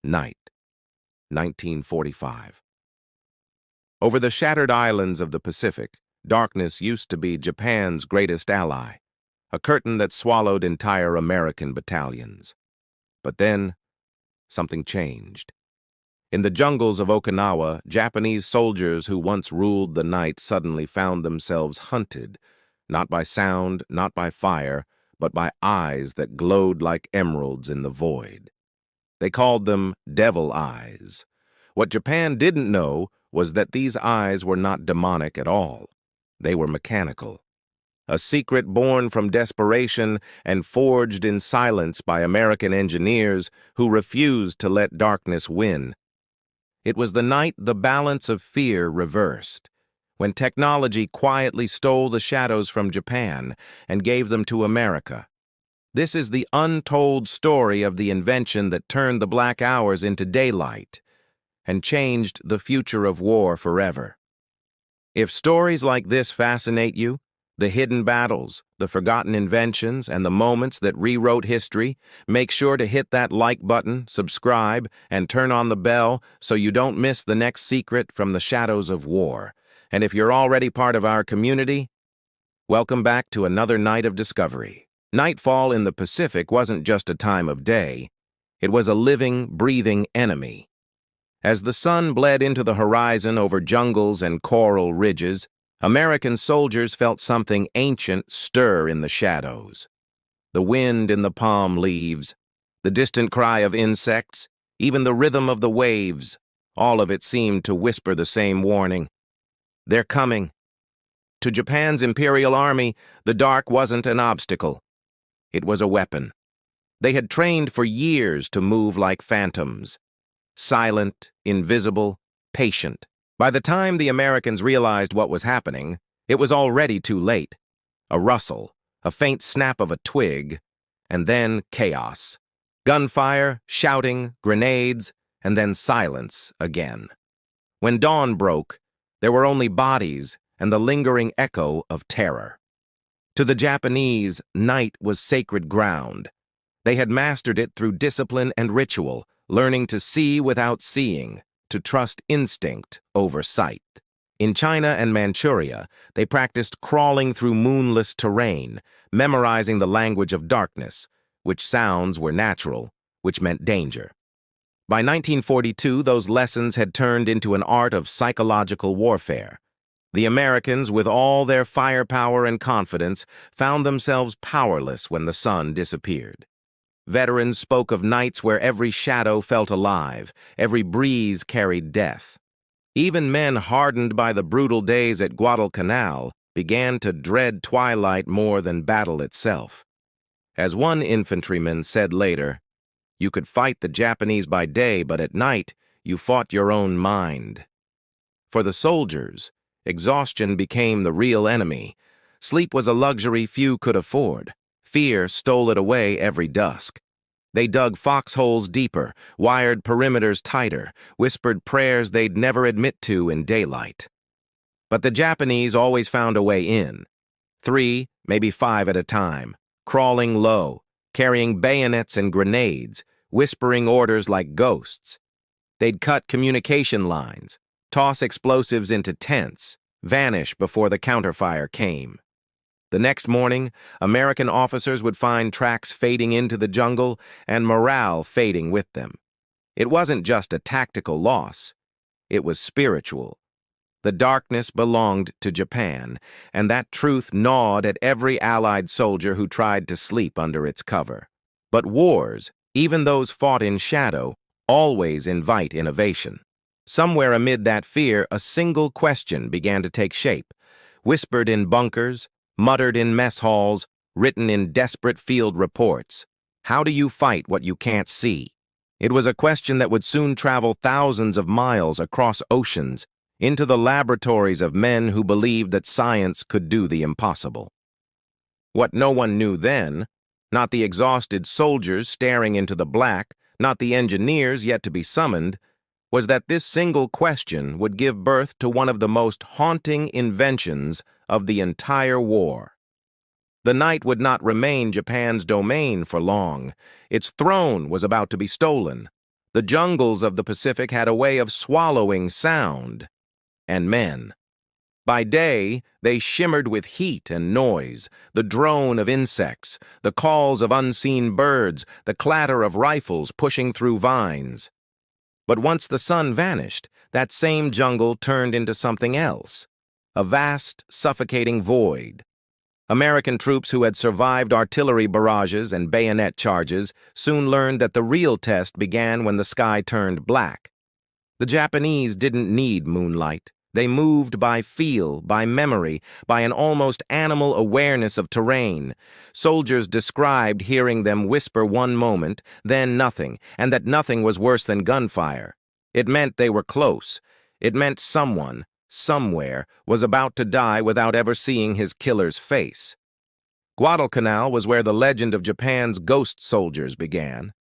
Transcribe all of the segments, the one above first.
Night, 1945. Over the shattered islands of the Pacific, darkness used to be Japan's greatest ally, a curtain that swallowed entire American battalions. But then, something changed. In the jungles of Okinawa, Japanese soldiers who once ruled the night suddenly found themselves hunted, not by sound, not by fire, but by eyes that glowed like emeralds in the void. They called them devil eyes. What Japan didn't know was that these eyes were not demonic at all. They were mechanical. A secret born from desperation and forged in silence by American engineers who refused to let darkness win. It was the night the balance of fear reversed, when technology quietly stole the shadows from Japan and gave them to America. This is the untold story of the invention that turned the black hours into daylight and changed the future of war forever. If stories like this fascinate you, the hidden battles, the forgotten inventions, and the moments that rewrote history, make sure to hit that like button, subscribe, and turn on the bell so you don't miss the next secret from the shadows of war. And if you're already part of our community, welcome back to another night of discovery. Nightfall in the Pacific wasn't just a time of day. It was a living, breathing enemy. As the sun bled into the horizon over jungles and coral ridges, American soldiers felt something ancient stir in the shadows. The wind in the palm leaves, the distant cry of insects, even the rhythm of the waves, all of it seemed to whisper the same warning. They're coming. To Japan's Imperial Army, the dark wasn't an obstacle. It was a weapon. They had trained for years to move like phantoms. Silent, invisible, patient. By the time the Americans realized what was happening, it was already too late. A rustle, a faint snap of a twig, and then chaos. Gunfire, shouting, grenades, and then silence again. When dawn broke, there were only bodies and the lingering echo of terror. To the Japanese, night was sacred ground. They had mastered it through discipline and ritual, learning to see without seeing, to trust instinct over sight. In China and Manchuria, they practiced crawling through moonless terrain, memorizing the language of darkness, which sounds were natural, which meant danger. By 1942, those lessons had turned into an art of psychological warfare. The Americans, with all their firepower and confidence, found themselves powerless when the sun disappeared. Veterans spoke of nights where every shadow felt alive, every breeze carried death. Even men hardened by the brutal days at Guadalcanal began to dread twilight more than battle itself. As one infantryman said later, "You could fight the Japanese by day, but at night you fought your own mind." For the soldiers, exhaustion became the real enemy. Sleep was a luxury few could afford. Fear stole it away every dusk. They dug foxholes deeper, wired perimeters tighter, whispered prayers they'd never admit to in daylight. But the Japanese always found a way in. 3, maybe 5 at a time, crawling low, carrying bayonets and grenades, whispering orders like ghosts. They'd cut communication lines, toss explosives into tents, vanish before the counterfire came. The next morning, American officers would find tracks fading into the jungle and morale fading with them. It wasn't just a tactical loss. It was spiritual. The darkness belonged to Japan, and that truth gnawed at every Allied soldier who tried to sleep under its cover. But wars, even those fought in shadow, always invite innovation. Somewhere amid that fear, a single question began to take shape, whispered in bunkers, muttered in mess halls, written in desperate field reports. How do you fight what you can't see? It was a question that would soon travel thousands of miles across oceans into the laboratories of men who believed that science could do the impossible. What no one knew then, not the exhausted soldiers staring into the black, not the engineers yet to be summoned, was that this single question would give birth to one of the most haunting inventions of the entire war. The night would not remain Japan's domain for long. Its throne was about to be stolen. The jungles of the Pacific had a way of swallowing sound and men. By day, they shimmered with heat and noise, the drone of insects, the calls of unseen birds, the clatter of rifles pushing through vines. But once the sun vanished, that same jungle turned into something else, a vast, suffocating void. American troops who had survived artillery barrages and bayonet charges soon learned that the real test began when the sky turned black. The Japanese didn't need moonlight. They moved by feel, by memory, by an almost animal awareness of terrain. Soldiers described hearing them whisper one moment, then nothing, and that nothing was worse than gunfire. It meant they were close. It meant someone, somewhere, was about to die without ever seeing his killer's face. Guadalcanal was where the legend of Japan's ghost soldiers began.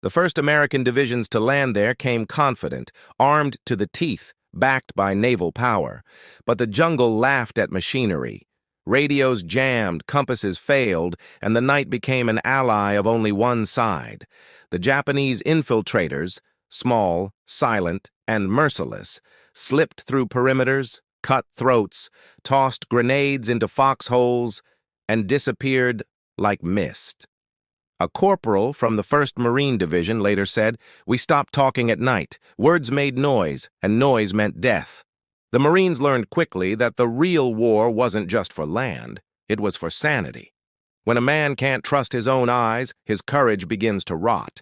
The first American divisions to land there came confident, armed to the teeth, backed by naval power. But the jungle laughed at machinery. Radios jammed, compasses failed, and the night became an ally of only one side. The Japanese infiltrators, small, silent, and merciless, slipped through perimeters, cut throats, tossed grenades into foxholes, and disappeared like mist. A corporal from the 1st Marine Division later said, "We stopped talking at night. Words made noise, and noise meant death." The Marines learned quickly that the real war wasn't just for land, it was for sanity. When a man can't trust his own eyes, his courage begins to rot.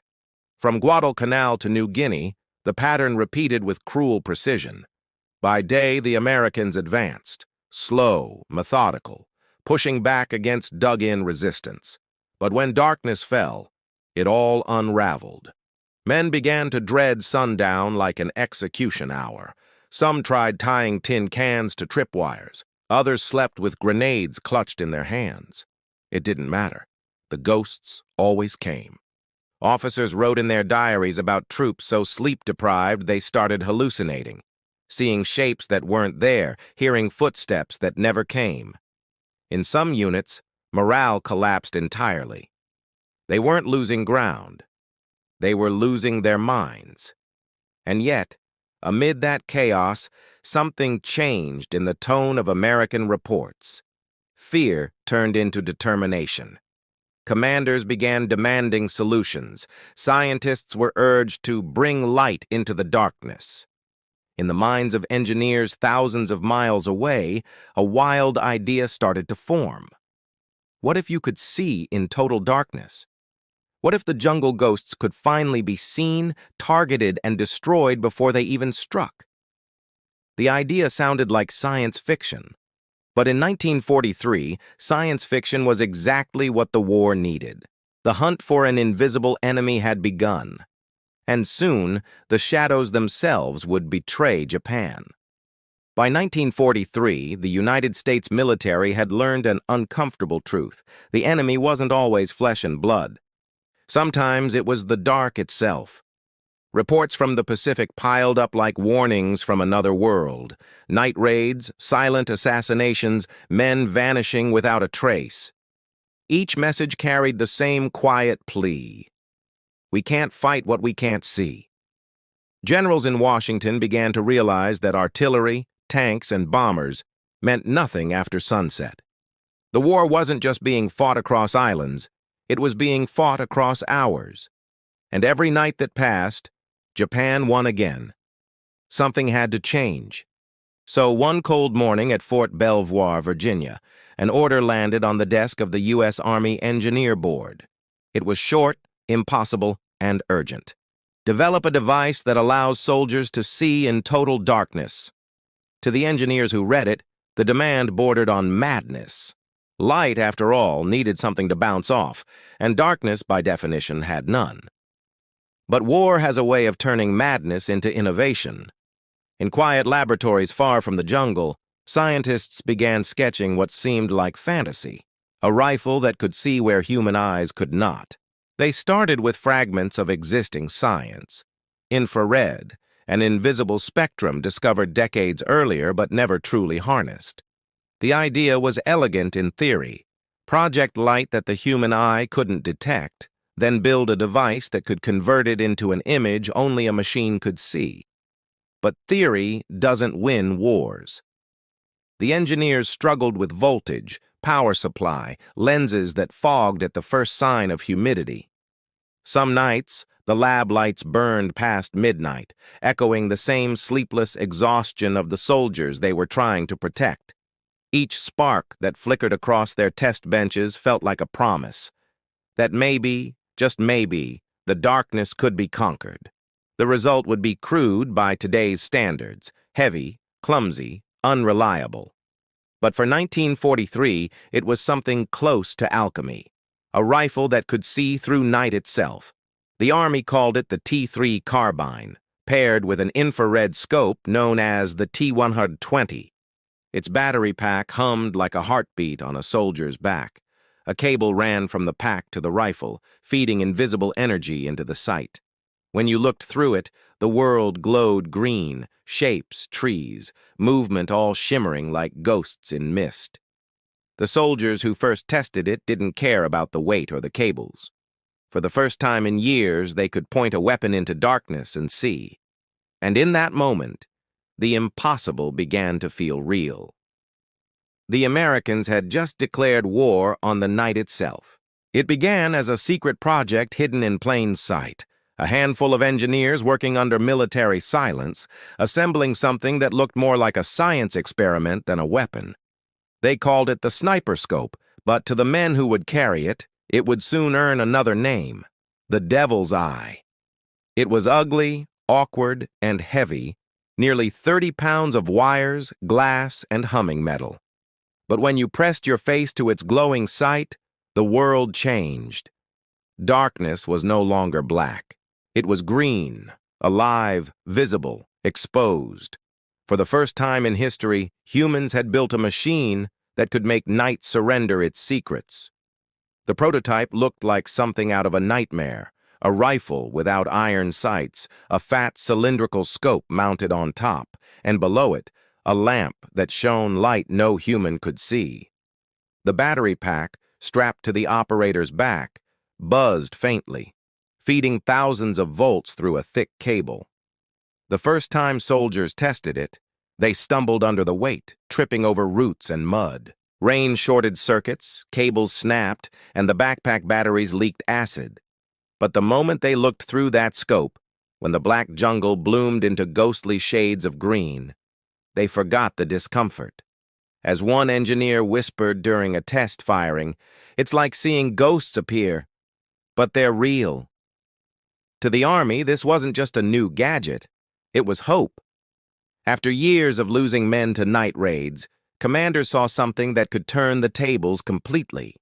From Guadalcanal to New Guinea, the pattern repeated with cruel precision. By day, the Americans advanced, slow, methodical, pushing back against dug-in resistance. But when darkness fell, it all unraveled. Men began to dread sundown like an execution hour. Some tried tying tin cans to tripwires. Others slept with grenades clutched in their hands. It didn't matter. The ghosts always came. Officers wrote in their diaries about troops so sleep-deprived they started hallucinating, seeing shapes that weren't there, hearing footsteps that never came. In some units, morale collapsed entirely. They weren't losing ground. They were losing their minds. And yet, amid that chaos, something changed in the tone of American reports. Fear turned into determination. Commanders began demanding solutions. Scientists were urged to bring light into the darkness. In the minds of engineers thousands of miles away, a wild idea started to form. What if you could see in total darkness? What if the jungle ghosts could finally be seen, targeted, and destroyed before they even struck? The idea sounded like science fiction. But in 1943, science fiction was exactly what the war needed. The hunt for an invisible enemy had begun. And soon, the shadows themselves would betray Japan. By 1943, the United States military had learned an uncomfortable truth. The enemy wasn't always flesh and blood. Sometimes it was the dark itself. Reports from the Pacific piled up like warnings from another world. Night raids, silent assassinations, men vanishing without a trace. Each message carried the same quiet plea. We can't fight what we can't see. Generals in Washington began to realize that artillery, tanks, and bombers meant nothing after sunset. The war wasn't just being fought across islands, it was being fought across hours. And every night that passed, Japan won again. Something had to change. So one cold morning at Fort Belvoir, Virginia, an order landed on the desk of the U.S. Army Engineer Board. It was short, impossible, and urgent. Develop a device that allows soldiers to see in total darkness. To the engineers who read it, the demand bordered on madness. Light, after all, needed something to bounce off, and darkness, by definition, had none. But war has a way of turning madness into innovation. In quiet laboratories far from the jungle, scientists began sketching what seemed like fantasy, a rifle that could see where human eyes could not. They started with fragments of existing science. Infrared, an invisible spectrum discovered decades earlier but never truly harnessed. The idea was elegant in theory. Project light that the human eye couldn't detect, then build a device that could convert it into an image only a machine could see. But theory doesn't win wars. The engineers struggled with voltage, power supply, lenses that fogged at the first sign of humidity. Some nights, the lab lights burned past midnight, echoing the same sleepless exhaustion of the soldiers they were trying to protect. Each spark that flickered across their test benches felt like a promise that maybe, just maybe, the darkness could be conquered. The result would be crude by today's standards, heavy, clumsy, unreliable. But for 1943, it was something close to alchemy, a rifle that could see through night itself. The Army called it the T3 carbine, paired with an infrared scope known as the T120. Its battery pack hummed like a heartbeat on a soldier's back. A cable ran from the pack to the rifle, feeding invisible energy into the sight. When you looked through it, the world glowed green, shapes, trees, movement all shimmering like ghosts in mist. The soldiers who first tested it didn't care about the weight or the cables. For the first time in years, they could point a weapon into darkness and see. And in that moment, the impossible began to feel real. The Americans had just declared war on the night itself. It began as a secret project hidden in plain sight, a handful of engineers working under military silence, assembling something that looked more like a science experiment than a weapon. They called it the sniper scope, but to the men who would carry it, it would soon earn another name, the Devil's Eye. It was ugly, awkward, and heavy, nearly 30 pounds of wires, glass, and humming metal. But when you pressed your face to its glowing sight, the world changed. Darkness was no longer black. It was green, alive, visible, exposed. For the first time in history, humans had built a machine that could make night surrender its secrets. The prototype looked like something out of a nightmare, a rifle without iron sights, a fat cylindrical scope mounted on top, and below it, a lamp that shone light no human could see. The battery pack, strapped to the operator's back, buzzed faintly, feeding thousands of volts through a thick cable. The first time soldiers tested it, they stumbled under the weight, tripping over roots and mud. Rain shorted circuits, cables snapped, and the backpack batteries leaked acid. But the moment they looked through that scope, when the black jungle bloomed into ghostly shades of green, they forgot the discomfort. As one engineer whispered during a test firing, "It's like seeing ghosts appear, but they're real." To the Army, this wasn't just a new gadget. It was hope. After years of losing men to night raids, commanders saw something that could turn the tables completely.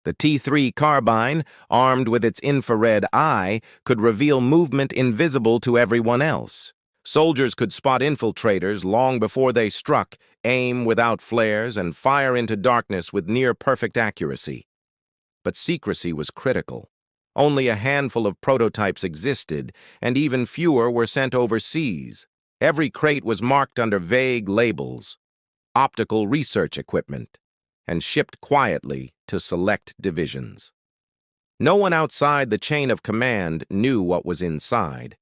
The T3 carbine, armed with its infrared eye, could reveal movement invisible to everyone else. Soldiers could spot infiltrators long before they struck, aim without flares, and fire into darkness with near-perfect accuracy. But secrecy was critical. Only a handful of prototypes existed, and even fewer were sent overseas. Every crate was marked under vague labels, optical research equipment, and shipped quietly to select divisions. No one outside the chain of command knew what was inside.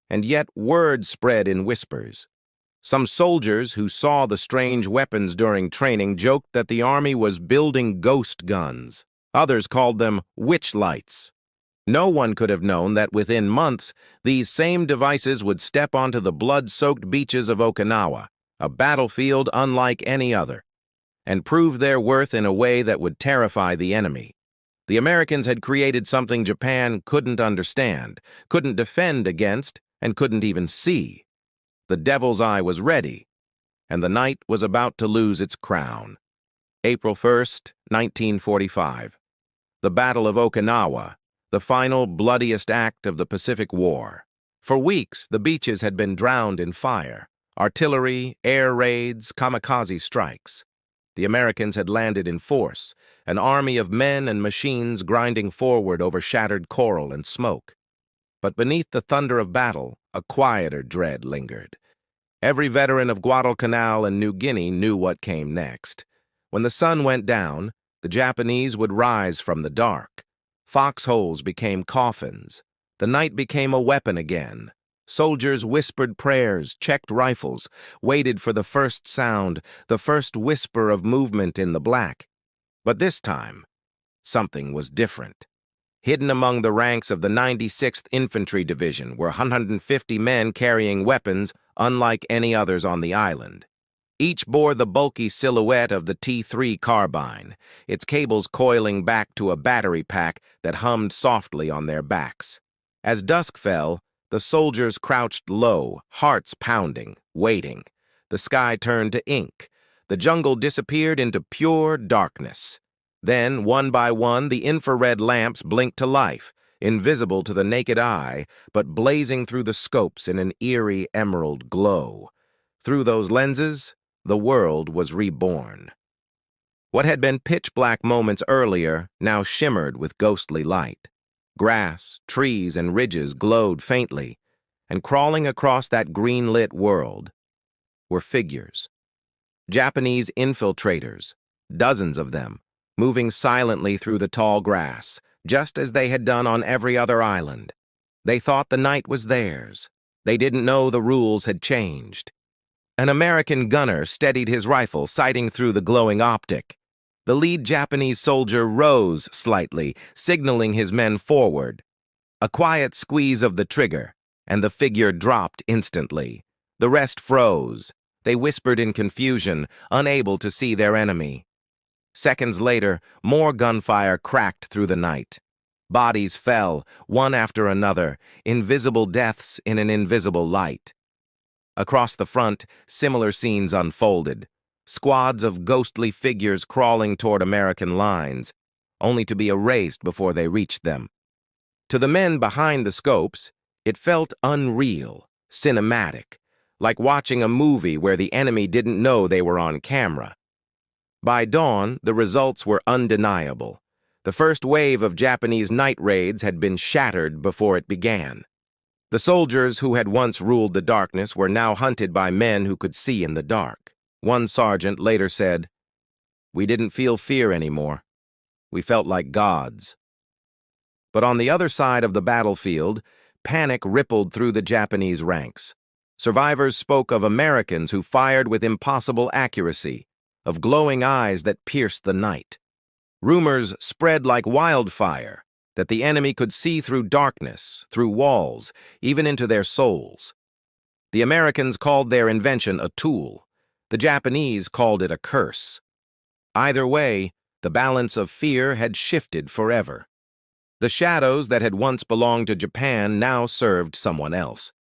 And yet word spread in whispers. Some soldiers who saw the strange weapons during training joked that the Army was building ghost guns. Others called them witch lights. No one could have known that within months, these same devices would step onto the blood-soaked beaches of Okinawa, a battlefield unlike any other, and prove their worth in a way that would terrify the enemy. The Americans had created something Japan couldn't understand, couldn't defend against, and couldn't even see. The Devil's Eye was ready, and the night was about to lose its crown. April 1st, 1945. The Battle of Okinawa, the final bloodiest act of the Pacific War. For weeks, the beaches had been drowned in fire. Artillery, air raids, kamikaze strikes. The Americans had landed in force, an army of men and machines grinding forward over shattered coral and smoke. But beneath the thunder of battle, a quieter dread lingered. Every veteran of Guadalcanal and New Guinea knew what came next. When the sun went down, the Japanese would rise from the dark. Foxholes became coffins. The night became a weapon again. Soldiers whispered prayers, checked rifles, waited for the first sound, the first whisper of movement in the black. But this time, something was different. Hidden among the ranks of the 96th Infantry Division were 150 men carrying weapons unlike any others on the island. Each bore the bulky silhouette of the T3 carbine, its cables coiling back to a battery pack that hummed softly on their backs. As dusk fell, the soldiers crouched low, hearts pounding, waiting. The sky turned to ink. The jungle disappeared into pure darkness. Then, one by one, the infrared lamps blinked to life, invisible to the naked eye, but blazing through the scopes in an eerie emerald glow. Through those lenses, the world was reborn. What had been pitch-black moments earlier now shimmered with ghostly light. Grass, trees, and ridges glowed faintly, and crawling across that green-lit world were figures. Japanese infiltrators, dozens of them, moving silently through the tall grass, just as they had done on every other island. They thought the night was theirs. They didn't know the rules had changed. An American gunner steadied his rifle, sighting through the glowing optic. The lead Japanese soldier rose slightly, signaling his men forward. A quiet squeeze of the trigger, and the figure dropped instantly. The rest froze. They whispered in confusion, unable to see their enemy. Seconds later, more gunfire cracked through the night. Bodies fell, one after another, invisible deaths in an invisible light. Across the front, similar scenes unfolded. Squads of ghostly figures crawling toward American lines, only to be erased before they reached them. To the men behind the scopes, it felt unreal, cinematic, like watching a movie where the enemy didn't know they were on camera. By dawn, the results were undeniable. The first wave of Japanese night raids had been shattered before it began. The soldiers who had once ruled the darkness were now hunted by men who could see in the dark. One sergeant later said, "We didn't feel fear anymore. We felt like gods." But on the other side of the battlefield, panic rippled through the Japanese ranks. Survivors spoke of Americans who fired with impossible accuracy, of glowing eyes that pierced the night. Rumors spread like wildfire that the enemy could see through darkness, through walls, even into their souls. The Americans called their invention a tool. The Japanese called it a curse. Either way, the balance of fear had shifted forever. The shadows that had once belonged to Japan now served someone else.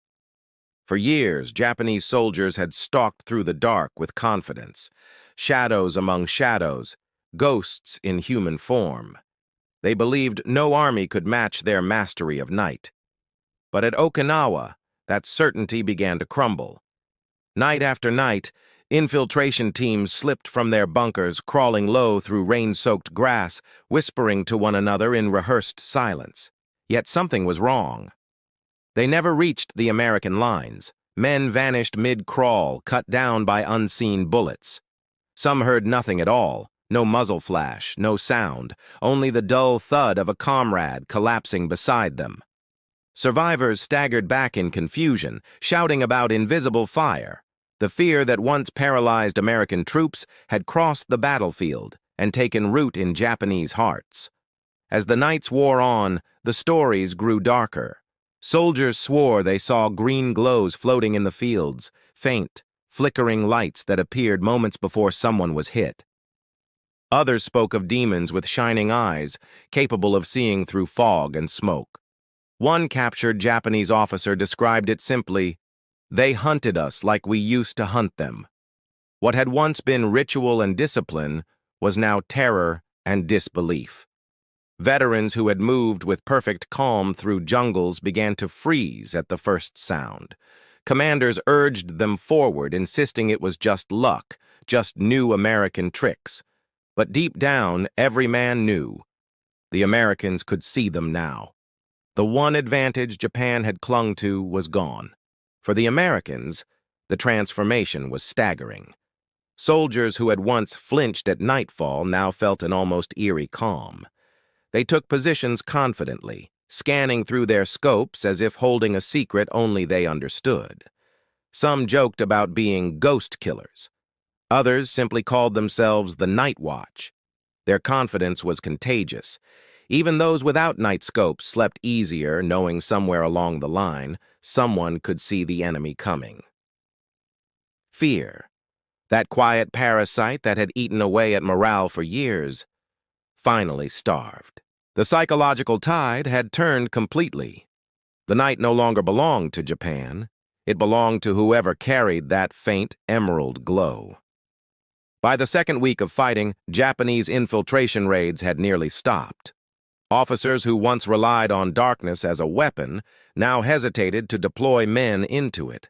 For years, Japanese soldiers had stalked through the dark with confidence. Shadows among shadows, ghosts in human form. They believed no army could match their mastery of night. But at Okinawa, that certainty began to crumble. Night after night, infiltration teams slipped from their bunkers, crawling low through rain-soaked grass, whispering to one another in rehearsed silence. Yet something was wrong. They never reached the American lines. Men vanished mid-crawl, cut down by unseen bullets. Some heard nothing at all, no muzzle flash, no sound, only the dull thud of a comrade collapsing beside them. Survivors staggered back in confusion, shouting about invisible fire. The fear that once paralyzed American troops had crossed the battlefield and taken root in Japanese hearts. As the nights wore on, the stories grew darker. Soldiers swore they saw green glows floating in the fields, faint, flickering lights that appeared moments before someone was hit. Others spoke of demons with shining eyes, capable of seeing through fog and smoke. One captured Japanese officer described it simply, "They hunted us like we used to hunt them." What had once been ritual and discipline was now terror and disbelief. Veterans who had moved with perfect calm through jungles began to freeze at the first sound. Commanders urged them forward, insisting it was just luck, just new American tricks. But deep down, every man knew. The Americans could see them now. The one advantage Japan had clung to was gone. For the Americans, the transformation was staggering. Soldiers who had once flinched at nightfall now felt an almost eerie calm. They took positions confidently, scanning through their scopes as if holding a secret only they understood. Some joked about being ghost killers. Others simply called themselves the Night Watch. Their confidence was contagious. Even those without night scopes slept easier, knowing somewhere along the line, someone could see the enemy coming. Fear, that quiet parasite that had eaten away at morale for years, finally starved. The psychological tide had turned completely. The night no longer belonged to Japan. It belonged to whoever carried that faint emerald glow. By the second week of fighting, Japanese infiltration raids had nearly stopped. Officers who once relied on darkness as a weapon now hesitated to deploy men into it.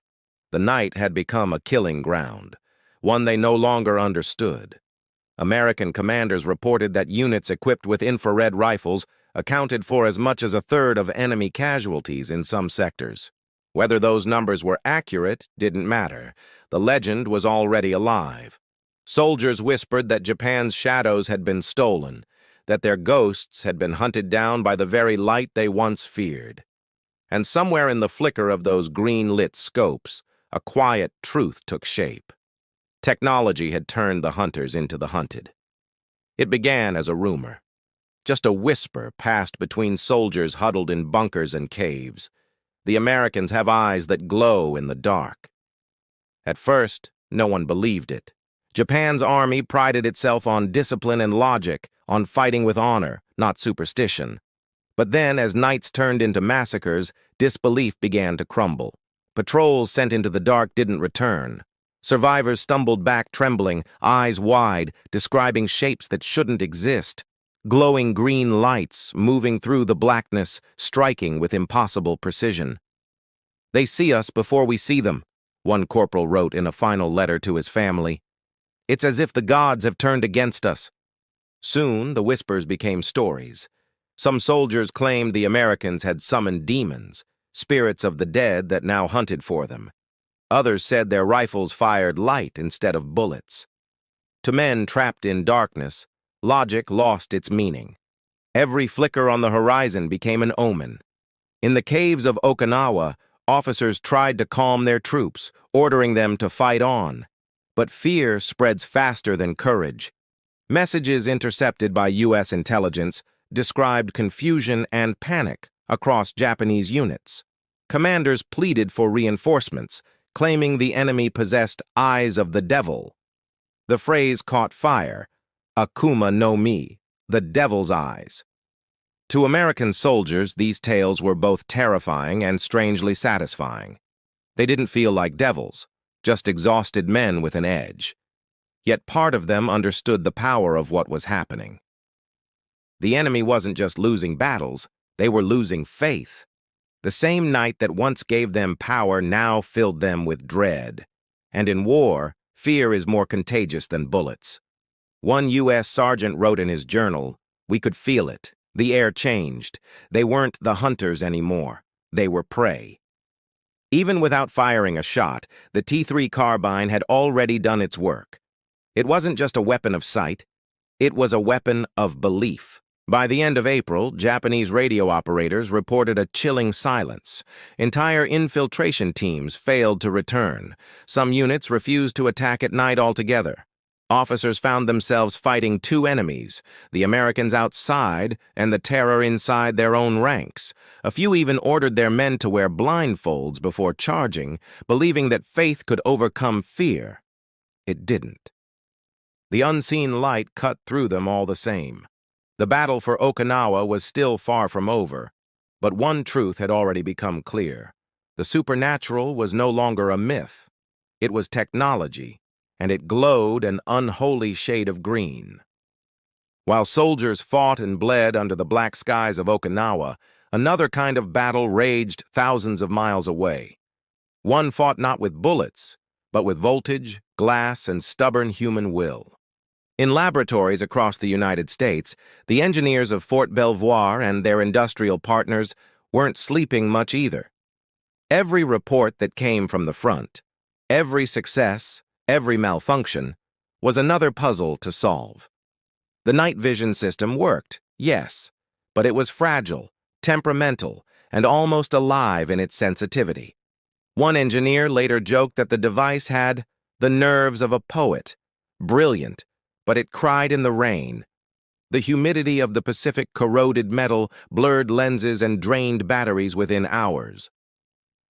The night had become a killing ground, one they no longer understood. American commanders reported that units equipped with infrared rifles accounted for as much as a third of enemy casualties in some sectors. Whether those numbers were accurate didn't matter. The legend was already alive. Soldiers whispered that Japan's shadows had been stolen, that their ghosts had been hunted down by the very light they once feared. And somewhere in the flicker of those green-lit scopes, a quiet truth took shape. Technology had turned the hunters into the hunted. It began as a rumor, just a whisper passed between soldiers huddled in bunkers and caves. The Americans have eyes that glow in the dark. At first, no one believed it. Japan's army prided itself on discipline and logic, on fighting with honor, not superstition. But then, as nights turned into massacres, disbelief began to crumble. Patrols sent into the dark didn't return. Survivors stumbled back trembling, eyes wide, describing shapes that shouldn't exist. Glowing green lights moving through the blackness, striking with impossible precision. "They see us before we see them," one corporal wrote in a final letter to his family. "It's as if the gods have turned against us." Soon, the whispers became stories. Some soldiers claimed the Americans had summoned demons, spirits of the dead that now hunted for them. Others said their rifles fired light instead of bullets. To men trapped in darkness, logic lost its meaning. Every flicker on the horizon became an omen. In the caves of Okinawa, officers tried to calm their troops, ordering them to fight on. But fear spreads faster than courage. Messages intercepted by U.S. intelligence described confusion and panic across Japanese units. Commanders pleaded for reinforcements, claiming the enemy possessed eyes of the devil. The phrase caught fire, Akuma no Mi, the devil's eyes. To American soldiers, these tales were both terrifying and strangely satisfying. They didn't feel like devils, just exhausted men with an edge. Yet part of them understood the power of what was happening. The enemy wasn't just losing battles, they were losing faith. The same night that once gave them power now filled them with dread. And in war, fear is more contagious than bullets. One U.S. sergeant wrote in his journal, "We could feel it. The air changed. They weren't the hunters anymore. They were prey." Even without firing a shot, the T3 carbine had already done its work. It wasn't just a weapon of sight. It was a weapon of belief. By the end of April, Japanese radio operators reported a chilling silence. Entire infiltration teams failed to return. Some units refused to attack at night altogether. Officers found themselves fighting two enemies, the Americans outside and the terror inside their own ranks. A few even ordered their men to wear blindfolds before charging, believing that faith could overcome fear. It didn't. The unseen light cut through them all the same. The battle for Okinawa was still far from over, but one truth had already become clear. The supernatural was no longer a myth. It was technology, and it glowed an unholy shade of green. While soldiers fought and bled under the black skies of Okinawa, another kind of battle raged thousands of miles away. One fought not with bullets, but with voltage, glass, and stubborn human will. In laboratories across the United States, the engineers of Fort Belvoir and their industrial partners weren't sleeping much either. Every report that came from the front, every success, every malfunction, was another puzzle to solve. The night vision system worked, yes, but it was fragile, temperamental, and almost alive in its sensitivity. One engineer later joked that the device had the nerves of a poet, brilliant, but it cried in the rain. The humidity of the Pacific corroded metal, blurred lenses, and drained batteries within hours.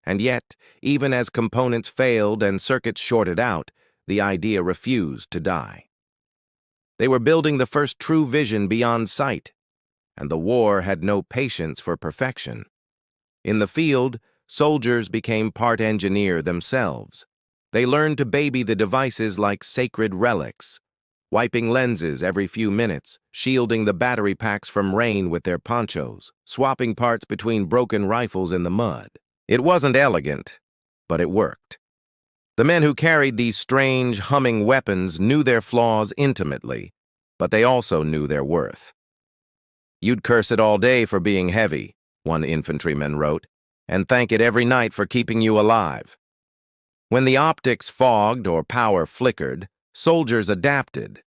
And yet, even as components failed and circuits shorted out, the idea refused to die. They were building the first true vision beyond sight, and the war had no patience for perfection. In the field, soldiers became part engineer themselves. They learned to baby the devices like sacred relics, wiping lenses every few minutes, shielding the battery packs from rain with their ponchos, swapping parts between broken rifles in the mud. It wasn't elegant, but it worked. The men who carried these strange, humming weapons knew their flaws intimately, but they also knew their worth. "You'd curse it all day for being heavy," one infantryman wrote, "and thank it every night for keeping you alive." When the optics fogged or power flickered, soldiers adapted.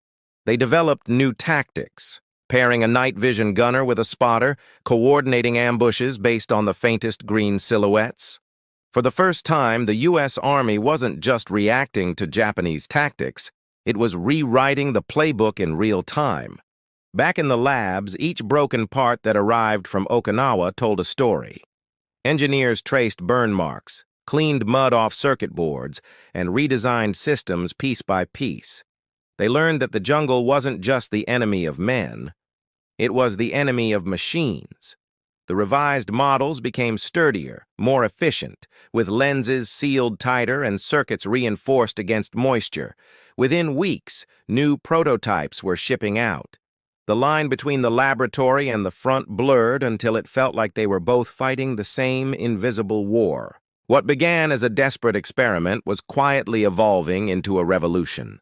They developed new tactics, pairing a night vision gunner with a spotter, coordinating ambushes based on the faintest green silhouettes. For the first time, the U.S. Army wasn't just reacting to Japanese tactics, it was rewriting the playbook in real time. Back in the labs, each broken part that arrived from Okinawa told a story. Engineers traced burn marks, cleaned mud off circuit boards, and redesigned systems piece by piece. They learned that the jungle wasn't just the enemy of men, it was the enemy of machines. The revised models became sturdier, more efficient, with lenses sealed tighter and circuits reinforced against moisture. Within weeks, new prototypes were shipping out. The line between the laboratory and the front blurred until it felt like they were both fighting the same invisible war. What began as a desperate experiment was quietly evolving into a revolution,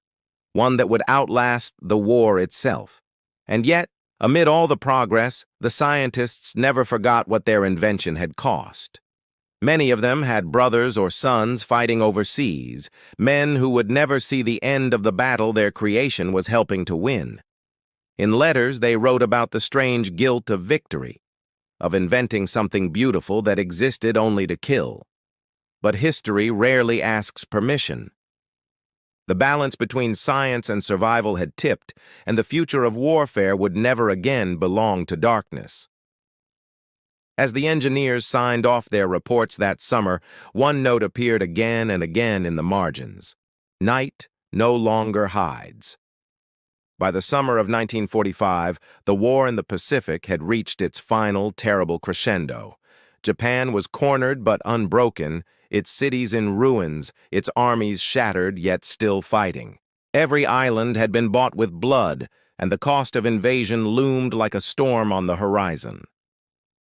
one that would outlast the war itself. And yet, amid all the progress, the scientists never forgot what their invention had cost. Many of them had brothers or sons fighting overseas, men who would never see the end of the battle their creation was helping to win. In letters, they wrote about the strange guilt of victory, of inventing something beautiful that existed only to kill. But history rarely asks permission. The balance between science and survival had tipped, and the future of warfare would never again belong to darkness. As the engineers signed off their reports that summer, one note appeared again and again in the margins. Night no longer hides. By the summer of 1945, the war in the Pacific had reached its final terrible crescendo. Japan was cornered but unbroken, its cities in ruins, its armies shattered yet still fighting. Every island had been bought with blood, and the cost of invasion loomed like a storm on the horizon.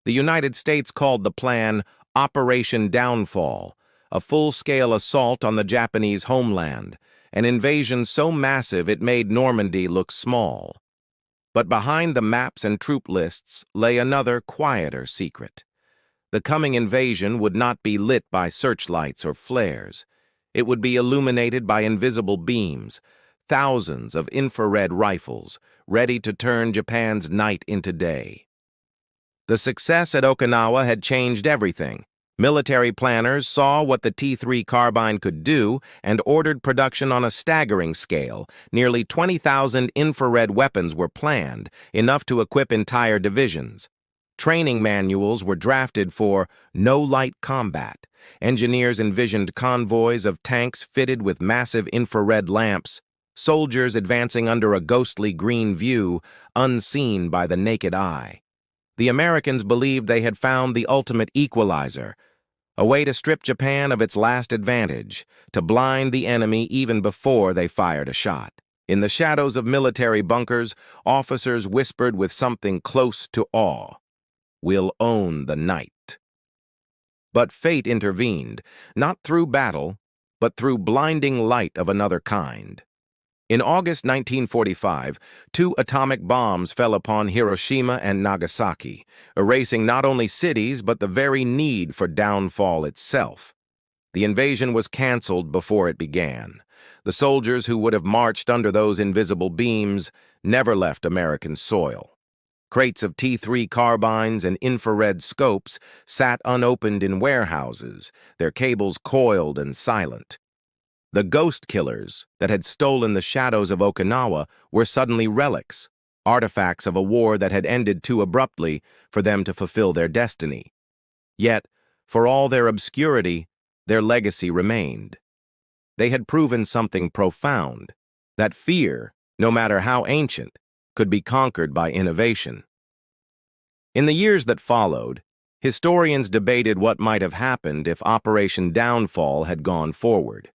The United States called the plan Operation Downfall, a full-scale assault on the Japanese homeland, an invasion so massive it made Normandy look small. But behind the maps and troop lists lay another, quieter secret. The coming invasion would not be lit by searchlights or flares. It would be illuminated by invisible beams, thousands of infrared rifles, ready to turn Japan's night into day. The success at Okinawa had changed everything. Military planners saw what the T3 carbine could do and ordered production on a staggering scale. Nearly 20,000 infrared weapons were planned, enough to equip entire divisions. Training manuals were drafted for no-light combat. Engineers envisioned convoys of tanks fitted with massive infrared lamps, soldiers advancing under a ghostly green view, unseen by the naked eye. The Americans believed they had found the ultimate equalizer, a way to strip Japan of its last advantage, to blind the enemy even before they fired a shot. In the shadows of military bunkers, officers whispered with something close to awe. "We'll own the night." But fate intervened, not through battle, but through blinding light of another kind. In August 1945, 2 atomic bombs fell upon Hiroshima and Nagasaki, erasing not only cities but the very need for downfall itself. The invasion was canceled before it began. The soldiers who would have marched under those invisible beams never left American soil. Crates of T3 carbines and infrared scopes sat unopened in warehouses, their cables coiled and silent. The ghost killers that had stolen the shadows of Okinawa were suddenly relics, artifacts of a war that had ended too abruptly for them to fulfill their destiny. Yet, for all their obscurity, their legacy remained. They had proven something profound, that fear, no matter how ancient, could be conquered by innovation. In the years that followed, historians debated what might have happened if Operation Downfall had gone forward.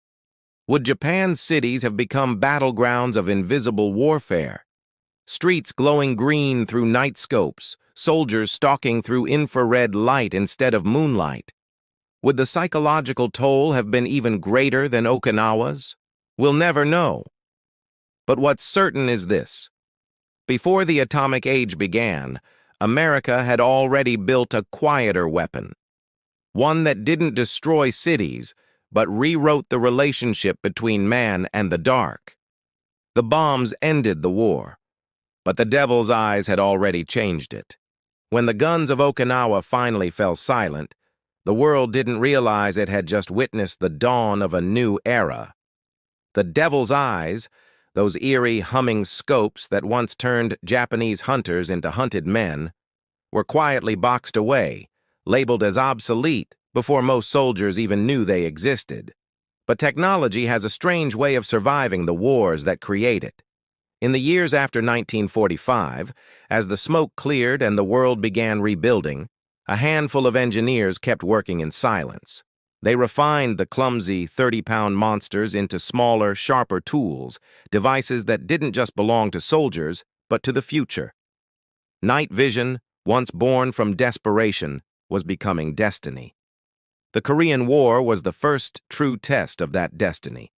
Would Japan's cities have become battlegrounds of invisible warfare? Streets glowing green through night scopes, soldiers stalking through infrared light instead of moonlight. Would the psychological toll have been even greater than Okinawa's? We'll never know. But what's certain is this. Before the atomic age began, America had already built a quieter weapon. One that didn't destroy cities, but rewrote the relationship between man and the dark. The bombs ended the war, but the devil's eyes had already changed it. When the guns of Okinawa finally fell silent, the world didn't realize it had just witnessed the dawn of a new era. The devil's eyes, those eerie humming scopes that once turned Japanese hunters into hunted men, were quietly boxed away, labeled as obsolete before most soldiers even knew they existed. But technology has a strange way of surviving the wars that create it. In the years after 1945, as the smoke cleared and the world began rebuilding, a handful of engineers kept working in silence. They refined the clumsy 30-pound monsters into smaller, sharper tools, devices that didn't just belong to soldiers, but to the future. Night vision, once born from desperation, was becoming destiny. The Korean War was the first true test of that destiny.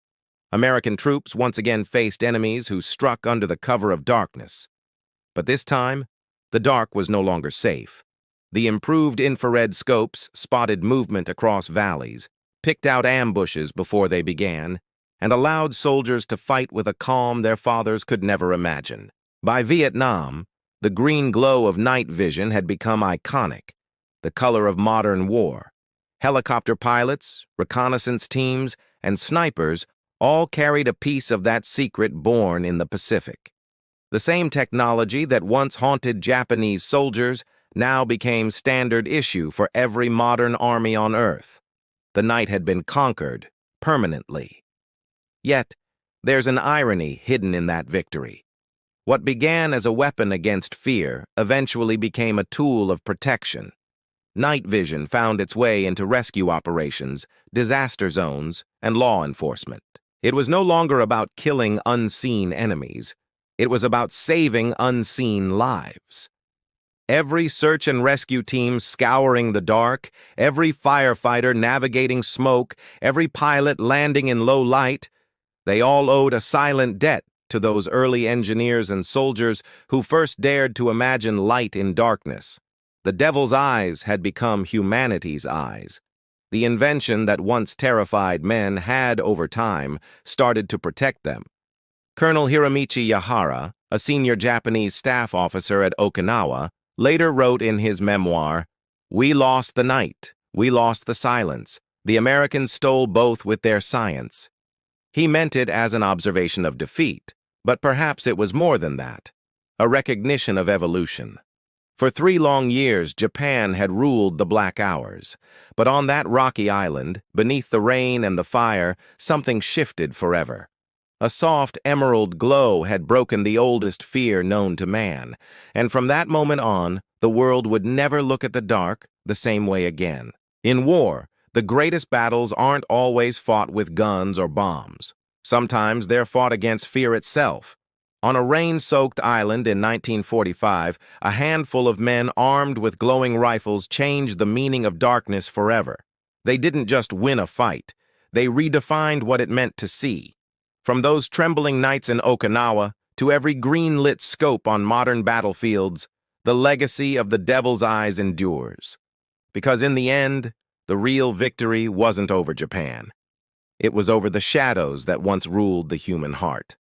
American troops once again faced enemies who struck under the cover of darkness. But this time, the dark was no longer safe. The improved infrared scopes spotted movement across valleys, picked out ambushes before they began, and allowed soldiers to fight with a calm their fathers could never imagine. By Vietnam, the green glow of night vision had become iconic, the color of modern war. Helicopter pilots, reconnaissance teams, and snipers all carried a piece of that secret born in the Pacific. The same technology that once haunted Japanese soldiers now became standard issue for every modern army on Earth. The night had been conquered permanently. Yet, there's an irony hidden in that victory. What began as a weapon against fear eventually became a tool of protection. Night vision found its way into rescue operations, disaster zones, and law enforcement. It was no longer about killing unseen enemies. It was about saving unseen lives. Every search and rescue team scouring the dark, every firefighter navigating smoke, every pilot landing in low light, they all owed a silent debt to those early engineers and soldiers who first dared to imagine light in darkness. The devil's eyes had become humanity's eyes. The invention that once terrified men had, over time, started to protect them. Colonel Hiromichi Yahara, a senior Japanese staff officer at Okinawa, later wrote in his memoir, "We lost the night, we lost the silence. The Americans stole both with their science." He meant it as an observation of defeat, but perhaps it was more than that, a recognition of evolution. For 3 long years, Japan had ruled the Black Hours, but on that rocky island, beneath the rain and the fire, something shifted forever. A soft emerald glow had broken the oldest fear known to man, and from that moment on, the world would never look at the dark the same way again. In war, the greatest battles aren't always fought with guns or bombs. Sometimes they're fought against fear itself. On a rain-soaked island in 1945, a handful of men armed with glowing rifles changed the meaning of darkness forever. They didn't just win a fight. They redefined what it meant to see. From those trembling nights in Okinawa to every green-lit scope on modern battlefields, the legacy of the devil's eyes endures. Because in the end, the real victory wasn't over Japan. It was over the shadows that once ruled the human heart.